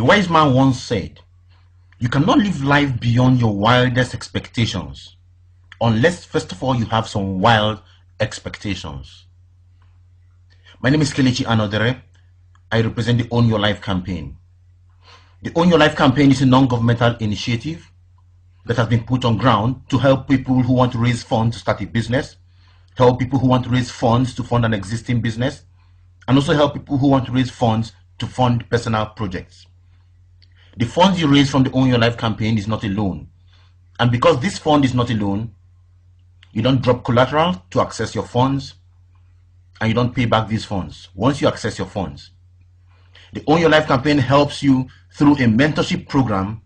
wise man once said, "You cannot live life beyond your wildest expectations unless first of all you have some wild expectations." My name is Kelechi Anodere. I represent the Own Your Life campaign. The Own Your Life campaign is a non-governmental initiative that has been put on ground to help people who want to raise funds to start a business, help people who want to raise funds to fund an existing business, and also help people who want to raise funds to fund personal projects. The funds you raise from the Own Your Life campaign is not a loan. And because this fund is not a loan, you don't drop collateral to access your funds, and you don't pay back these funds once you access your funds. The Own Your Life campaign helps you through a mentorship program,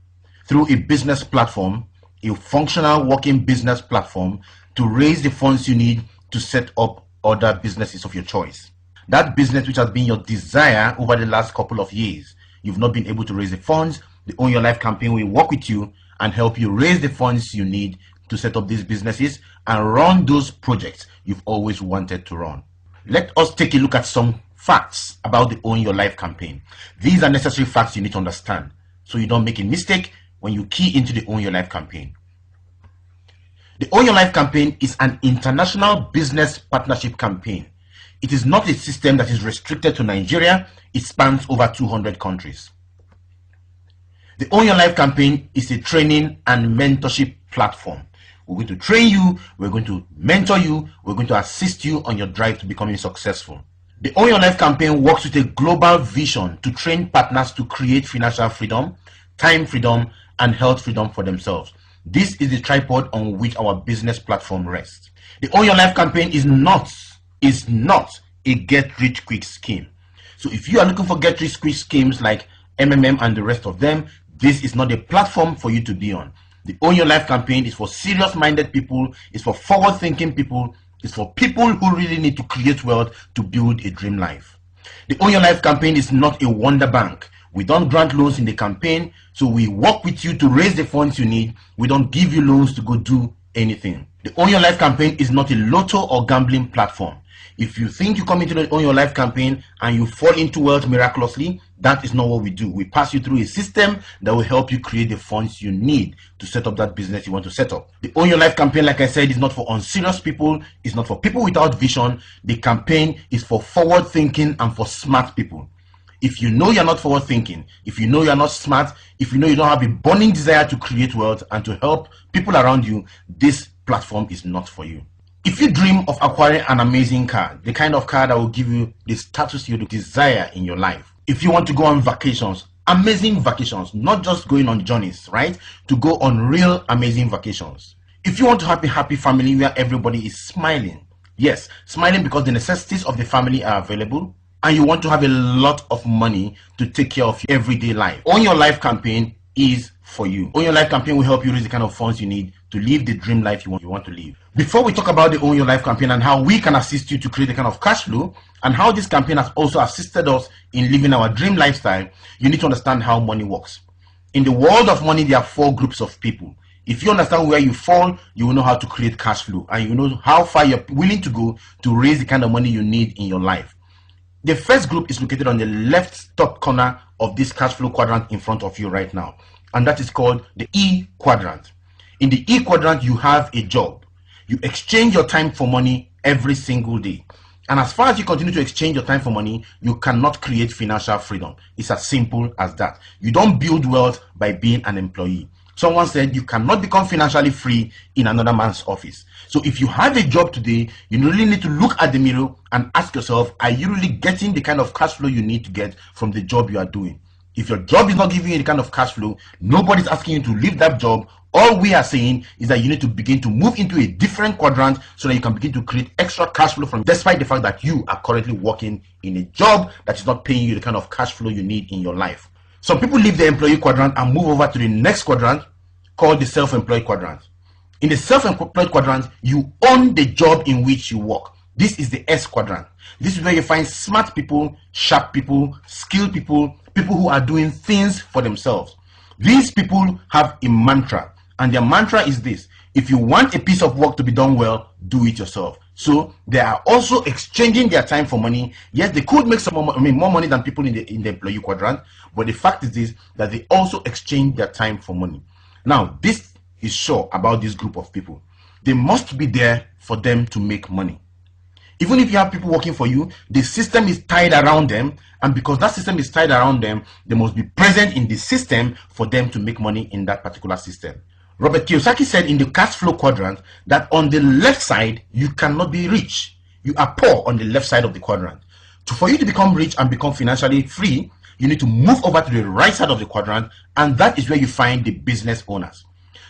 through a business platform, a functional working business platform, to raise the funds you need to set up other businesses of your choice. That business which has been your desire over the last couple of years, you've not been able to raise the funds, the Own Your Life campaign will work with you and help you raise the funds you need to set up these businesses and run those projects you've always wanted to run. Let us take a look at some facts about the Own Your Life campaign. These are necessary facts you need to understand so you don't make a mistake when you key into the Own Your Life campaign. The Own Your Life campaign is an international business partnership campaign. It is not a system that is restricted to Nigeria. It spans over 200 countries. The Own Your Life campaign is a training and mentorship platform. We're going to train you, we're going to mentor you, we're going to assist you on your drive to becoming successful. The Own Your Life campaign works with a global vision to train partners to create financial freedom, time freedom, and health freedom for themselves. This is the tripod on which our business platform rests. The Own Your Life campaign is not a get-rich-quick scheme. So if you are looking for get-rich-quick schemes like MMM and the rest of them, this is not a platform for you to be on. The Own Your Life campaign is for serious-minded people, it's for forward-thinking people, it's for people who really need to create wealth to build a dream life. The Own Your Life campaign is not a wonder bank. We don't grant loans in the campaign, so we work with you to raise the funds you need. We don't give you loans to go do anything. The Own Your Life campaign is not a lotto or gambling platform. If you think you come into the Own Your Life campaign and you fall into wealth miraculously, that is not what we do. We pass you through a system that will help you create the funds you need to set up that business you want to set up. The Own Your Life campaign, like I said, is not for unserious people. It's not for people without vision. The campaign is for forward thinking and for smart people. If you know you're not forward thinking, if you know you're not smart, if you know you don't have a burning desire to create wealth and to help people around you, this platform is not for you. If you dream of acquiring an amazing car, the kind of car that will give you the status you desire in your life, if you want to go on vacations, amazing vacations, not just going on journeys, right? To go on real amazing vacations. If you want to have a happy family where everybody is smiling, yes, smiling because the necessities of the family are available, and you want to have a lot of money to take care of your everyday life, Own Your Life campaign is for you. Own Your Life campaign will help you raise the kind of funds you need to live the dream life you want to live. Before we talk about the Own Your Life campaign and how we can assist you to create the kind of cash flow and how this campaign has also assisted us in living our dream lifestyle, you need to understand how money works. In the world of money, there are 4 groups of people. If you understand where you fall, you will know how to create cash flow and you will know how far you're willing to go to raise the kind of money you need in your life. The first group is located on the left top corner of this cash flow quadrant in front of you right now, and that is called the E quadrant. In the E quadrant, you have a job. You exchange your time for money every single day. And as far as you continue to exchange your time for money, you cannot create financial freedom. It's as simple as that. You don't build wealth by being an employee. Someone said you cannot become financially free in another man's office. So if you have a job today, you really need to look at the mirror and ask yourself, are you really getting the kind of cash flow you need to get from the job you are doing? If your job is not giving you the kind of cash flow, nobody's asking you to leave that job. All we are saying is that you need to begin to move into a different quadrant so that you can begin to create extra cash flow from, despite the fact that you are currently working in a job that is not paying you the kind of cash flow you need in your life. Some people leave the employee quadrant and move over to the next quadrant called the self-employed quadrant. In the self-employed quadrant, you own the job in which you work. This is the S quadrant. This is where you find smart people, sharp people, skilled people, people who are doing things for themselves. These people have a mantra, and their mantra is this: If you want a piece of work to be done well, do it yourself. So they are also exchanging their time for money. Yes, they could make some more, more money than people in the employee quadrant, but the fact is this, that they also exchange their time for money. Now, this is sure about this group of people. They must be there for them to make money. Even if you have people working for you, the system is tied around them, and because that system is tied around them, they must be present in the system for them to make money in that particular system. Robert Kiyosaki said in the cash flow quadrant that on the left side, you cannot be rich. You are poor on the left side of the quadrant. For you to become rich and become financially free, you need to move over to the right side of the quadrant, and that is where you find the business owners.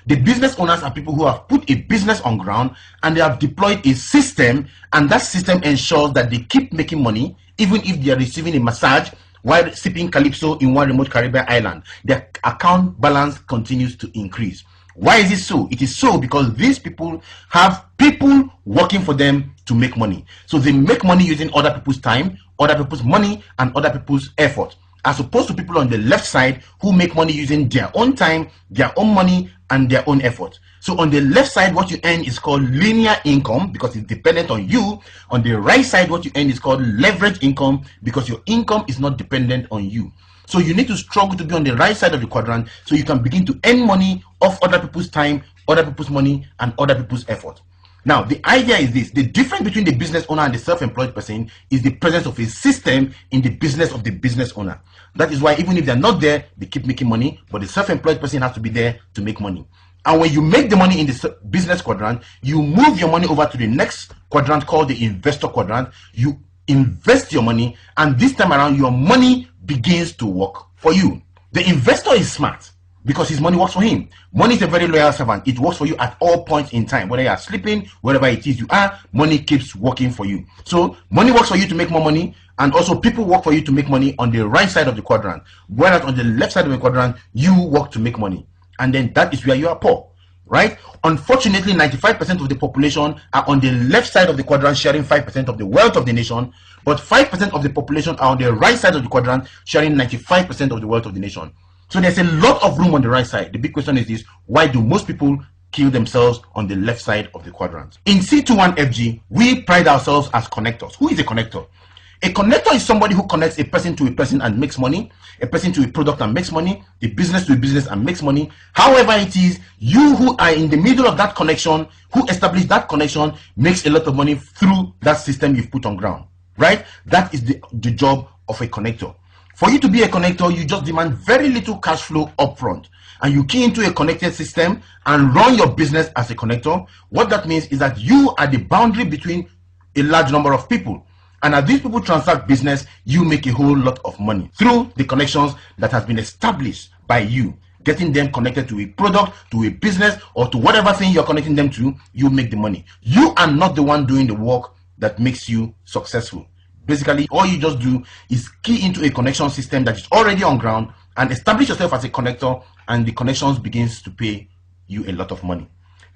The business owners are people who have put a business on ground and they have deployed a system, and that system ensures that they keep making money even if they are receiving a massage while sipping calypso in one remote Caribbean island. Their account balance continues to increase. Why is it so? It is so because these people have people working for them to make money. So they make money using other people's time, other people's money, and other people's effort, as opposed to people on the left side who make money using their own time, their own money, and their own effort. So on the left side, what you earn is called linear income because it's dependent on you. On the right side, what you earn is called leverage income because your income is not dependent on you. So you need to struggle to be on the right side of the quadrant so you can begin to earn money off other people's time, other people's money, and other people's effort. Now, the idea is this: the difference between the business owner and the self-employed person is the presence of a system in the business of the business owner. That is why even if they're not there, they keep making money, but the self-employed person has to be there to make money. And when you make the money in the business quadrant, you move your money over to the next quadrant called the investor quadrant. You invest your money, and this time around, your money begins to work for you. The investor is smart because his money works for him. Money is a very loyal servant. It works for you at all points in time. Whether you are sleeping, wherever it is you are, money keeps working for you. So money works for you to make more money, and also people work for you to make money on the right side of the quadrant. Whereas on the left side of the quadrant, you work to make money. And then that is where you are poor, right? Unfortunately, 95% of the population are on the left side of the quadrant, sharing 5% of the wealth of the nation, but 5% of the population are on the right side of the quadrant, sharing 95% of the wealth of the nation. So there's a lot of room on the right side. The big question is this: why do most people kill themselves on the left side of the quadrant? In C21FG, we pride ourselves as connectors. Who is a connector? A connector is somebody who connects a person to a person and makes money, a person to a product and makes money, a business to a business and makes money. However it is, you who are in the middle of that connection, who establish that connection, makes a lot of money through that system you've put on ground, right? That is the job of a connector. For you to be a connector, you just demand very little cash flow upfront, and you key into a connected system and run your business as a connector. What that means is that you are the boundary between a large number of people. And as these people transact business, you make a whole lot of money through the connections that has been established by you. Getting them connected to a product, to a business, or to whatever thing you're connecting them to, you make the money. You are not the one doing the work that makes you successful. Basically, all you just do is key into a connection system that is already on ground and establish yourself as a connector, and the connections begins to pay you a lot of money.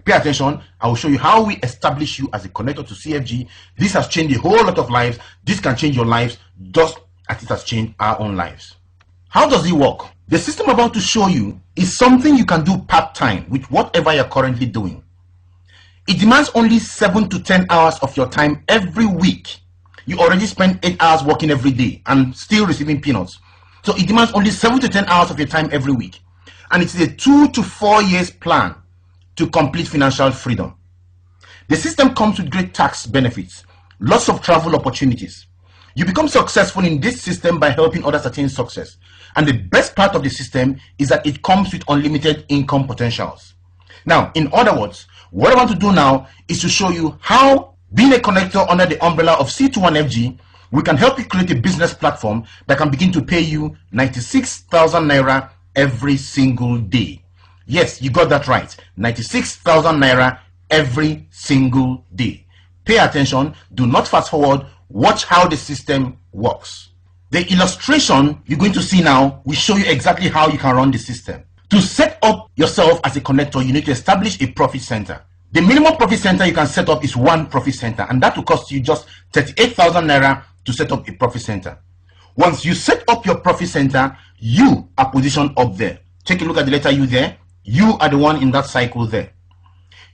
Pay attention. I will show you how we establish you as a connector to CFG. This has changed a whole lot of lives. This can change your lives just as it has changed our own lives. How does it work? The system I'm about to show you is something you can do part-time with whatever you're currently doing. It demands only 7 to 10 hours of your time every week. You already spend 8 hours working every day and still receiving peanuts. So it demands only 7 to 10 hours of your time every week. And it is a 2 to 4 years plan to complete financial freedom. The system comes with great tax benefits, lots of travel opportunities. You become successful in this system by helping others attain success. And the best part of the system is that it comes with unlimited income potentials. Now, in other words, what I want to do now is to show you how, being a connector under the umbrella of C21FG, we can help you create a business platform that can begin to pay you 96,000 Naira every single day. Yes, you got that right. 96,000 Naira every single day. Pay attention. Do not fast forward. Watch how the system works. The illustration you're going to see now will show you exactly how you can run the system. To set up yourself as a connector, you need to establish a profit center. The minimum profit center you can set up is one profit center, and that will cost you just 38,000 Naira to set up a profit center. Once you set up your profit center, you are positioned up there. Take a look at the letter U there. You are the one in that cycle there.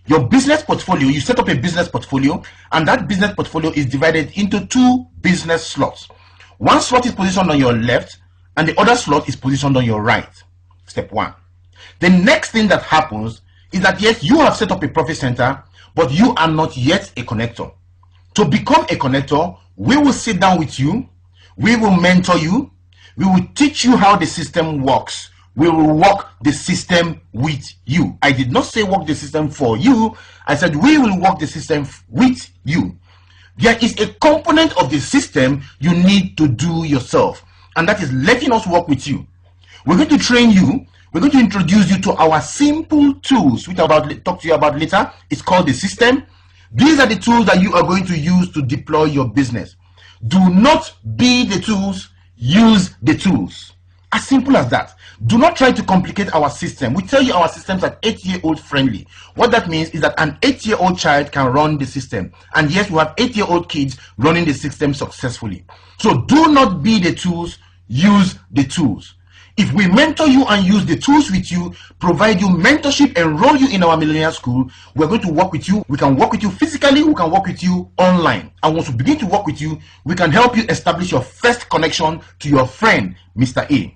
Your business portfolio, you set up a business portfolio, and that business portfolio is divided into 2 business slots. One slot is positioned on your left, and the other slot is positioned on your right. Step 1. The next thing that happens is that yes, you have set up a profit center, but you are not yet a connector. To become a connector, we will sit down with you, we will mentor you, we will teach you how the system works. We will work the system with you. I did not say work the system for you. I said we will work the system with you. There is a component of the system you need to do yourself, and that is letting us work with you. We're going to train you. We're going to introduce you to our simple tools, which I'll talk to you about later. It's called the system. These are the tools that you are going to use to deploy your business. Do not be the tools, use the tools. As simple as that. Do not try to complicate our system. We tell you our systems are 8-year-old friendly. What that means is that an 8-year-old child can run the system. And yes, we have 8-year-old kids running the system successfully. So do not be the tools, use the tools. If we mentor you and use the tools with you, provide you mentorship, enroll you in our Millionaire School, we're going to work with you. We can work with you physically, we can work with you online. And once we begin to work with you, we can help you establish your first connection to your friend, Mr. A.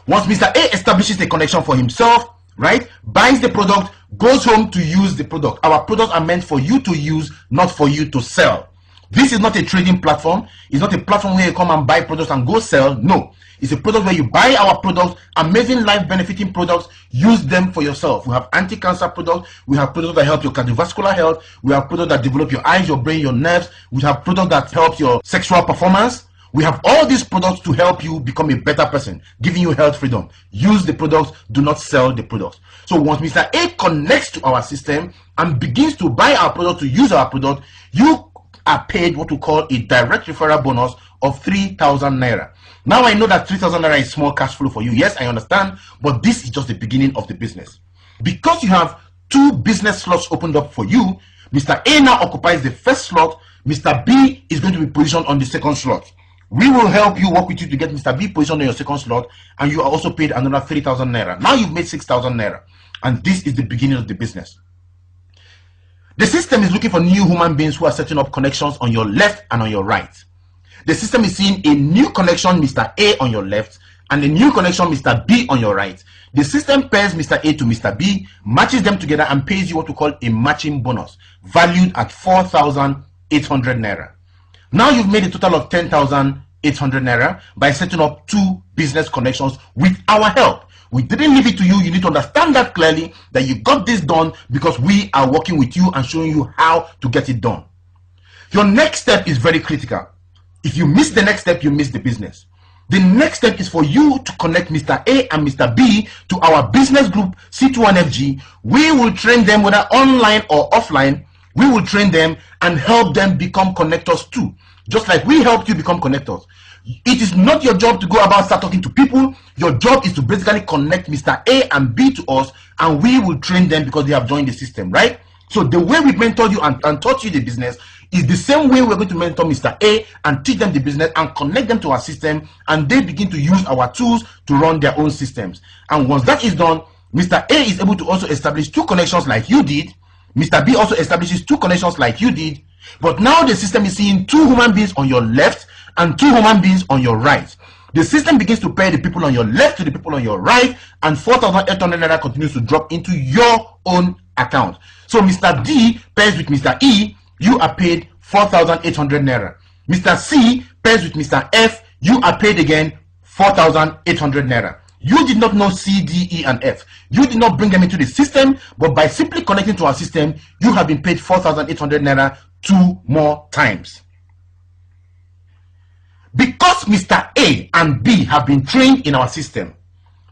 Once Mr. A establishes the connection for himself, right, buys the product, goes home to use the product. Our products are meant for you to use, not for you to sell. This is not a trading platform. It's not a platform where you come and buy products and go sell. No. It's a product where you buy our products, amazing life benefiting products, use them for yourself. We have anti-cancer products, we have products that help your cardiovascular health, we have products that develop your eyes, your brain, your nerves, we have products that help your sexual performance. We have all these products to help you become a better person, giving you health freedom. Use the products, do not sell the products. So once Mr. A connects to our system and begins to buy our product, to use our product, you are paid what we call a direct referral bonus of 3,000 naira. Now I know that 3,000 naira is small cash flow for you. Yes, I understand, but this is just the beginning of the business. Because you have 2 business slots opened up for you, Mr. A now occupies the first slot, Mr. B is going to be positioned on the second slot. We will help you, work with you to get Mr. B positioned on your second slot, and you are also paid another 3,000 naira. Now you've made 6,000 naira, and this is the beginning of the business. The system is looking for new human beings who are setting up connections on your left and on your right. The system is seeing a new connection, Mr. A, on your left, and a new connection, Mr. B, on your right. The system pairs Mr. A to Mr. B, matches them together, and pays you what we call a matching bonus, valued at 4,800 naira. Now you've made a total of 10,800 naira by setting up 2 business connections with our help. We didn't leave it to you. You need to understand that clearly, that you got this done because we are working with you and showing you how to get it done. Your next step is very critical. If you miss the next step, you miss the business. The next step is for you to connect Mr. A and Mr. B to our business group C21FG. We will train them, whether online or offline. We will train them and help them become connectors too, just like we helped you become connectors. It is not your job to go about start talking to people. Your job is to basically connect Mr. A and B to us, and we will train them because they have joined the system, right? So the way we mentored you and taught you the business is the same way we're going to mentor Mr. A and teach them the business and connect them to our system, and they begin to use our tools to run their own systems. And once that is done, Mr. A is able to also establish 2 connections like you did. Mr. B also establishes 2 connections like you did. But now the system is seeing 2 human beings on your left and 2 human beings on your right. The system begins to pay the people on your left to the people on your right, and 4,800 naira continues to drop into your own account. So Mr. D pairs with Mr. E, you are paid 4,800 naira. Mr. C pairs with Mr. F, you are paid again 4,800 naira. You did not know C, D, E, and F. You did not bring them into the system, but by simply connecting to our system, you have been paid 4,800 naira 2 more times. Because Mr. A and B have been trained in our system,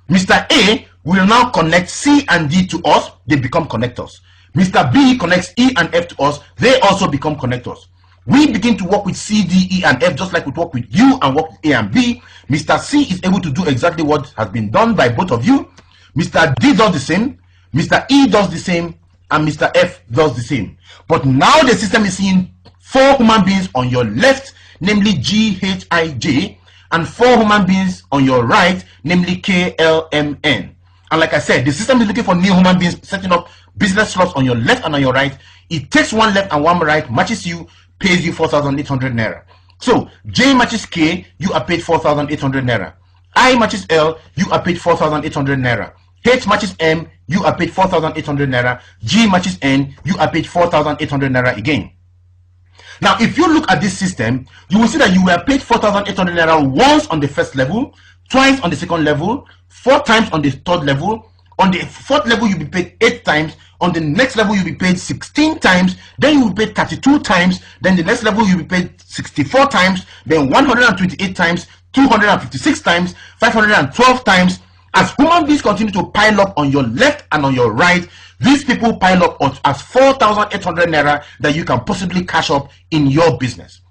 Mr. A will now connect C and D to us, they become connectors. Mr. B connects E and F to us, they also become connectors. We begin to work with C, D, E, and F just like we work with you and work with A and B. Mr. C is able to do exactly what has been done by both of you. Mr. D does the same, Mr. E does the same, and Mr. F does the same. But now the system is seeing 4 human beings on your left, namely G, H, I, J, and 4 human beings on your right, namely K, L, M, N. And like I said, the system is looking for new human beings setting up business slots on your left and on your right. It takes one left and one right, matches you, pays you 4,800 naira. So J matches K, you are paid 4,800 naira. I matches L, you are paid 4,800 naira. H matches M, you are paid 4,800 naira. G matches N, you are paid 4,800 naira again. Now, if you look at this system, you will see that you were paid 4,800 naira once on the first level, twice on the second level, 4 times on the third level. On the fourth level, you'll be paid 8 times. On the next level, you'll be paid 16 times. Then you will be paid 32 times. Then the next level, you'll be paid 64 times. Then 128 times, 256 times, 512 times. As human beings continue to pile up on your left and on your right, these people pile up as 4,800 naira that you can possibly cash up in your business.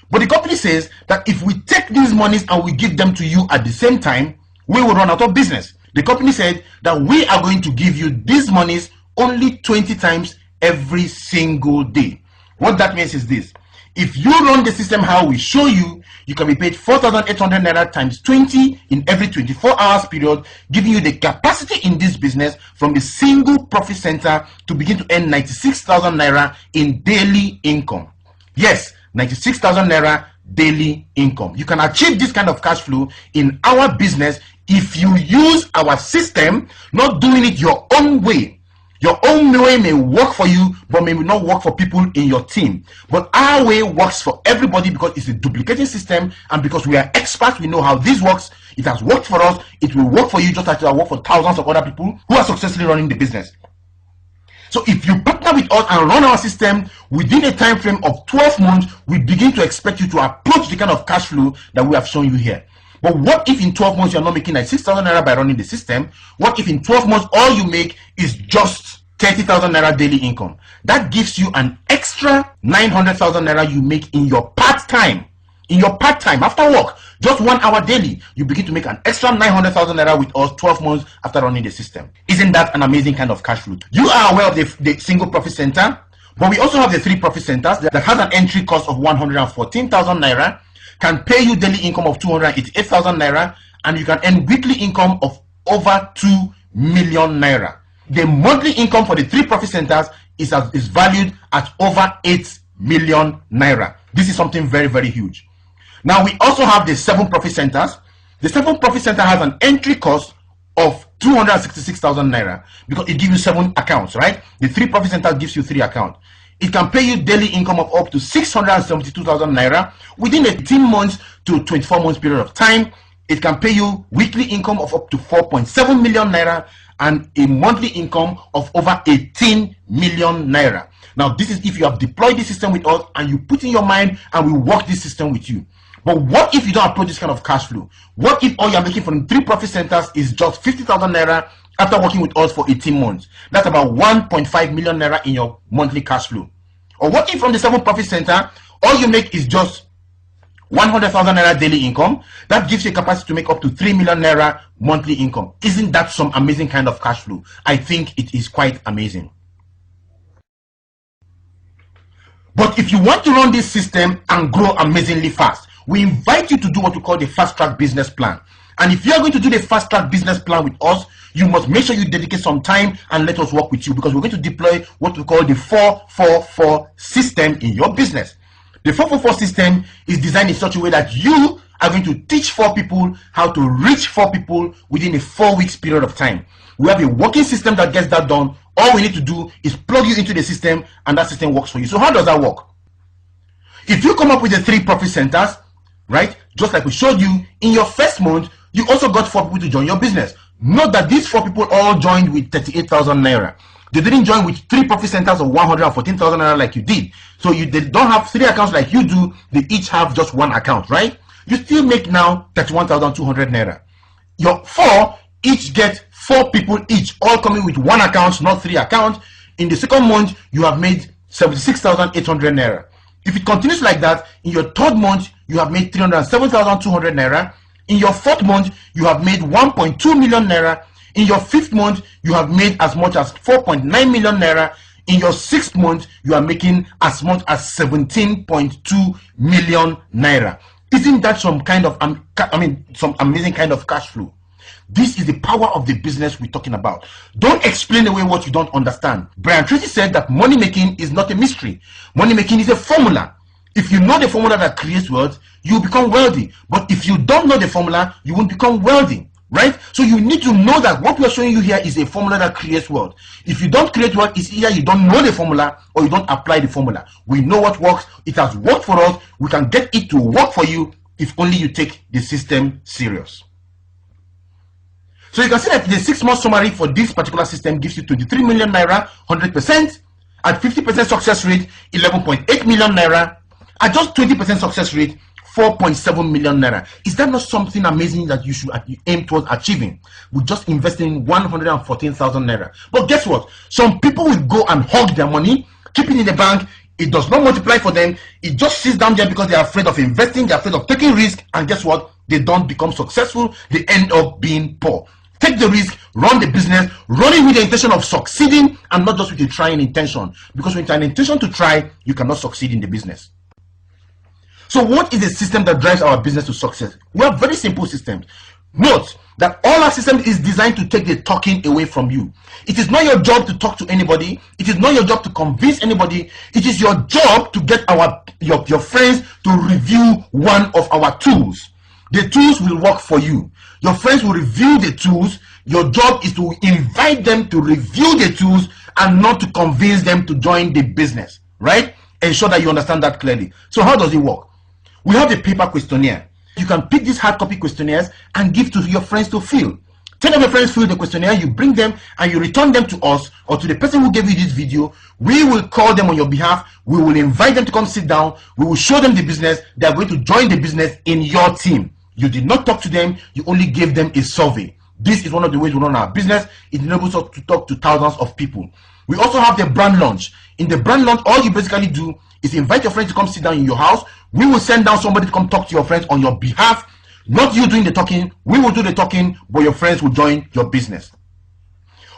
But the company says that if we take these monies and we give them to you at the same time, we will run out of business. The company said that we are going to give you these monies only 20 times every single day. What that means is this: if you run the system how we show you, you can be paid 4,800 naira times 20 in every 24 hours period, giving you the capacity in this business from the single profit center to begin to earn 96,000 naira in daily income. Yes, 96,000 naira daily income. You can achieve this kind of cash flow in our business if you use our system, not doing it your own way. Your own way may work for you, but may not work for people in your team. But our way works for everybody because it's a duplicating system, and because we are experts, we know how this works. It has worked for us. It will work for you just as it will work for thousands of other people who are successfully running the business. So if you partner with us and run our system within a time frame of 12 months, we begin to expect you to approach the kind of cash flow that we have shown you here. But what if in 12 months you're not making like 6,000 naira by running the system? What if in 12 months all you make is just 30,000 naira daily income? That gives you an extra 900,000 naira you make in your part-time. In your part-time, after work, just 1 hour daily, you begin to make an extra 900,000 naira with us 12 months after running the system. Isn't that an amazing kind of cash flow? You are aware of the single profit center, but we also have the 3 profit centers that has an entry cost of 114,000 naira, can pay you daily income of 288,000 naira, and you can earn weekly income of over 2 million naira. The monthly income for the 3 profit centers is valued at over 8 million naira. This is something very, very huge. Now we also have the 7 profit centers. The 7 profit center has an entry cost of 266,000 naira because it gives you 7 accounts, right? The 3 profit center gives you 3 accounts. It can pay you daily income of up to 672,000 naira within a 18 months to 24 months period of time. It can pay you weekly income of up to 4.7 million naira and a monthly income of over 18 million naira. Now, this is if you have deployed this system with us and you put in your mind and we work this system with you. But what if you don't approach this kind of cash flow? What if all you're making from 3 profit centers is just 50,000 naira after working with us for 18 months? That's about 1.5 million naira in your monthly cash flow. Or what if from the 7 profit center, all you make is just 100,000 naira daily income? That gives you a capacity to make up to 3 million naira monthly income. Isn't that some amazing kind of cash flow? I think it is quite amazing. But if you want to run this system and grow amazingly fast, we invite you to do what we call the fast track business plan. And if you are going to do the fast track business plan with us, you must make sure you dedicate some time and let us work with you, because we're going to deploy what we call the 444 system in your business. The 444 system is designed in such a way that you are going to teach 4 people how to reach 4 people within a 4 weeks period of time. We have a working system that gets that done. All we need to do is plug you into the system and that system works for you. So how does that work? If you come up with the 3 profit centers, right, just like we showed you, in your first month, you also got 4 people to join your business. Note that these 4 people all joined with 38,000 naira. They didn't join with 3 profit centers of 114,000 naira like you did. So they don't have 3 accounts like you do. They each have just 1 account, right? You still make now 31,200 naira. Your 4 each get 4 people each, all coming with 1 account, not 3 accounts. In the second month, you have made 76,800 naira. If it continues like that, in your 3rd month, you have made 307,200 naira. In your 4th month, you have made 1.2 million naira. In your 5th month, you have made as much as 4.9 million naira. In your 6th month, you are making as much as 17.2 million naira. Isn't that some kind of, some amazing kind of cash flow? This is the power of the business we're talking about. Don't explain away what you don't understand. Brian Tracy said that money making is not a mystery. Money making is a formula. If you know the formula that creates wealth, you become wealthy. But if you don't know the formula, you won't become wealthy. Right? So you need to know that what we are showing you here is a formula that creates wealth. If you don't create wealth, it's either you don't know the formula or you don't apply the formula. We know what works. It has worked for us. We can get it to work for you if only you take the system serious. So you can see that the 6-month summary for this particular system gives you 23 million naira, 100%. At 50% success rate, 11.8 million naira. At just 20% success rate, 4.7 million naira. Is that not something amazing that you should aim towards achieving with just investing 114,000 naira? But guess what? Some people will go and hog their money, keep it in the bank. It does not multiply for them. It just sits down there because they are afraid of investing, they're afraid of taking risk, and guess what? They don't become successful. They end up being poor. Take the risk, run the business, run it with the intention of succeeding and not just with a trying intention. Because when it's an intention to try, you cannot succeed in the business. So what is the system that drives our business to success? We have very simple systems. Note that all our system is designed to take the talking away from you. It is not your job to talk to anybody. It is not your job to convince anybody. It is your job to get your friends to review one of our tools. The tools will work for you. Your friends will review the tools. Your job is to invite them to review the tools and not to convince them to join the business, right? Ensure that you understand that clearly. So how does it work? We have the paper questionnaire. You can pick these hard copy questionnaires and give to your friends to fill. 10 of your friends fill the questionnaire, you bring them and you return them to us or to the person who gave you this video. We will call them on your behalf. We will invite them to come sit down. We will show them the business. They are going to join the business in your team. You did not talk to them. You only gave them a survey. This is one of the ways we run our business. It enables us to talk to thousands of people. We also have the brand launch. In the brand launch, all you basically do is invite your friends to come sit down in your house. We will send down somebody to come talk to your friends on your behalf. Not you doing the talking. We will do the talking, but your friends will join your business.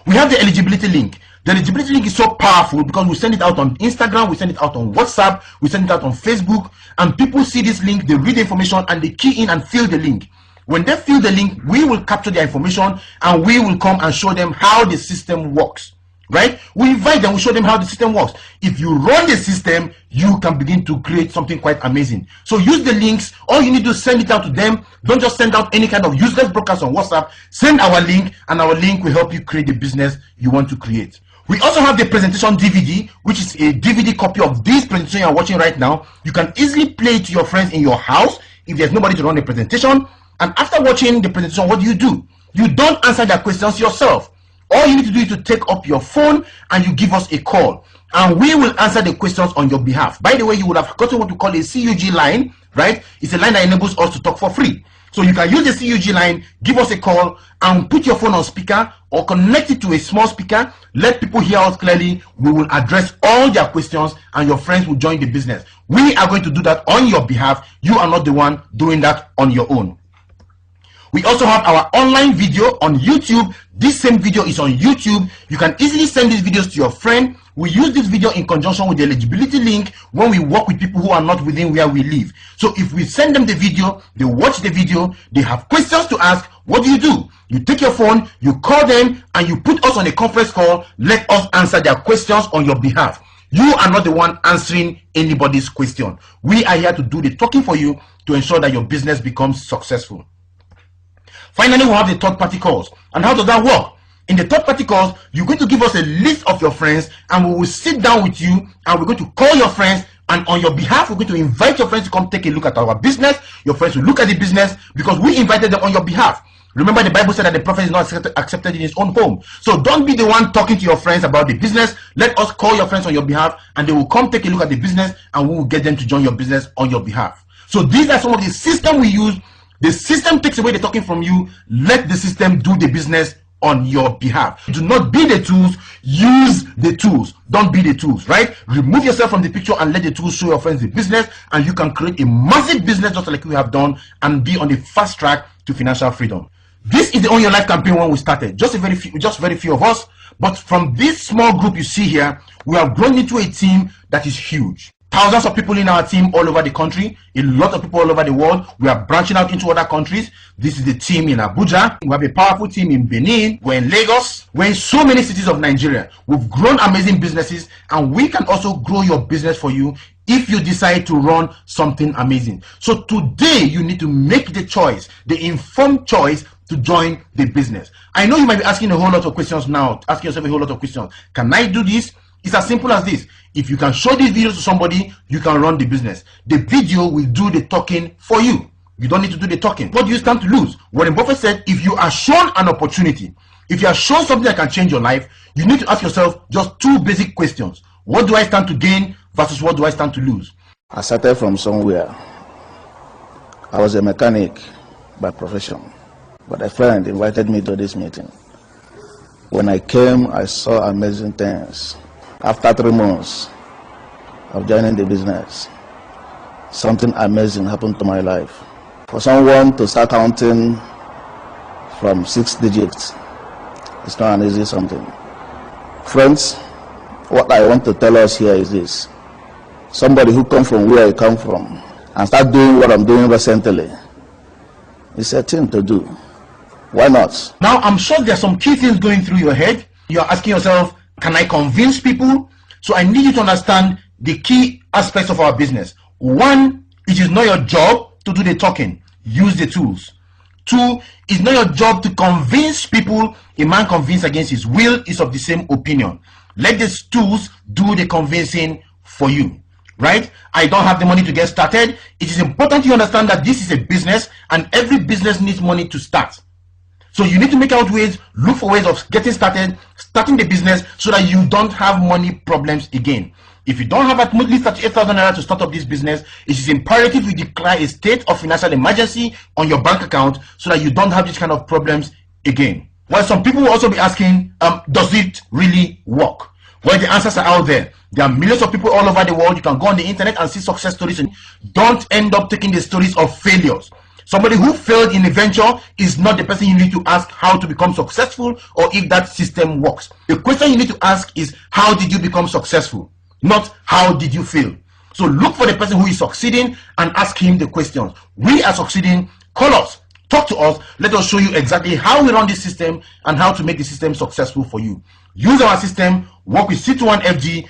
We have the eligibility link. The eligibility link is so powerful because we send it out on Instagram, we send it out on WhatsApp, we send it out on Facebook, and people see this link, they read the information, and they key in and fill the link. When they fill the link, we will capture their information and we will come and show them how the system works. Right? We invite them, we show them how the system works. If you run the system, you can begin to create something quite amazing. So use the links. All you need to send it out to them. Don't just send out any kind of useless broadcast on WhatsApp. Send our link, and our link will help you create the business you want to create. We also have the presentation DVD, which is a DVD copy of this presentation you are watching right now. You can easily play it to your friends in your house if there's nobody to run the presentation. And after watching the presentation, what do? You don't answer their questions yourself. All you need to do is to take up your phone and you give us a call, and we will answer the questions on your behalf. By the way, you would have gotten what we call a CUG line, right? It's a line that enables us to talk for free. So you can use the CUG line, give us a call, and put your phone on speaker or connect it to a small speaker. Let people hear us clearly. We will address all their questions and your friends will join the business. We are going to do that on your behalf. You are not the one doing that on your own. We also have our online video on YouTube. This same video is on YouTube. You can easily send these videos to your friend. We use this video in conjunction with the eligibility link when we work with people who are not within where we live. So if we send them the video, they watch the video, they have questions to ask, what do? You take your phone, you call them, and you put us on a conference call. Let us answer their questions on your behalf. You are not the one answering anybody's question. We are here to do the talking for you to ensure that your business becomes successful. Finally, we have the third-party calls. And how does that work? In the third-party calls, you're going to give us a list of your friends, and we will sit down with you, and we're going to call your friends, and on your behalf, we're going to invite your friends to come take a look at our business. Your friends will look at the business because we invited them on your behalf. Remember, the Bible said that the prophet is not accepted in his own home. So don't be the one talking to your friends about the business. Let us call your friends on your behalf, and they will come take a look at the business, and we will get them to join your business on your behalf. So these are some of the systems we use. The system takes away the talking from you. Let the system do the business on your behalf. Do not be the tools, use the tools. Don't be the tools, right? Remove yourself from the picture and let the tools show your friends the business, and you can create a massive business just like we have done and be on the fast track to financial freedom. This is the Own Your Life campaign when we started. Just very few of us, but from this small group you see here, we have grown into a team that is huge. thousands of people in our team all over the country, a lot of people all over the world. We are branching out into other countries. This is the team in Abuja. We have a powerful team in Benin. We're in Lagos. We're in so many cities of Nigeria. We've grown amazing businesses, and we can also grow your business for you if you decide to run something amazing. So today you need to make the choice, the informed choice, to join the business. I know you might be asking a whole lot of questions now, asking yourself a whole lot of questions. Can I do this? It's as simple as this. If you can show these videos to somebody, you can run the business. The video will do the talking for you. You don't need to do the talking. What do you stand to lose? Warren Buffett said, if you are shown an opportunity, if you are shown something that can change your life, you need to ask yourself just two basic questions. What do I stand to gain versus what do I stand to lose? I started from somewhere. I was a mechanic by profession, but a friend invited me to this meeting. When I came, I saw amazing things. After 3 months of joining the business, something amazing happened to my life. For someone to start counting from 6 digits, it's not an easy something. Friends, what I want to tell us here is this. Somebody who comes from where I come from and start doing what I'm doing recently, it's a thing to do. Why not? Now, I'm sure there's some key things going through your head. You're asking yourself, can I convince people? So I need you to understand the key aspects of our business. 1, it is not your job to do the talking. Use the tools. 2, it's not your job to convince people. A man convinced against his will is of the same opinion. Let these tools do the convincing for you. Right? I don't have the money to get started. It is important you understand that this is a business, and every business needs money to start. So you need to make out ways, look for ways of getting started, starting the business, so that you don't have money problems again. If you don't have at least 38,000 naira to start up this business, it is imperative you declare a state of financial emergency on your bank account so that you don't have these kind of problems again. Well, some people will also be asking, does it really work? Well, the answers are out there. There are millions of people all over the world. You can go on the internet and see success stories, and don't end up taking the stories of failures. Somebody who failed in a venture is not the person you need to ask how to become successful or if that system works. The question you need to ask is, how did you become successful? Not how did you fail. So look for the person who is succeeding and ask him the questions. We are succeeding. Call us. Talk to us. Let us show you exactly how we run this system and how to make the system successful for you. Use our system. Work with C21FG.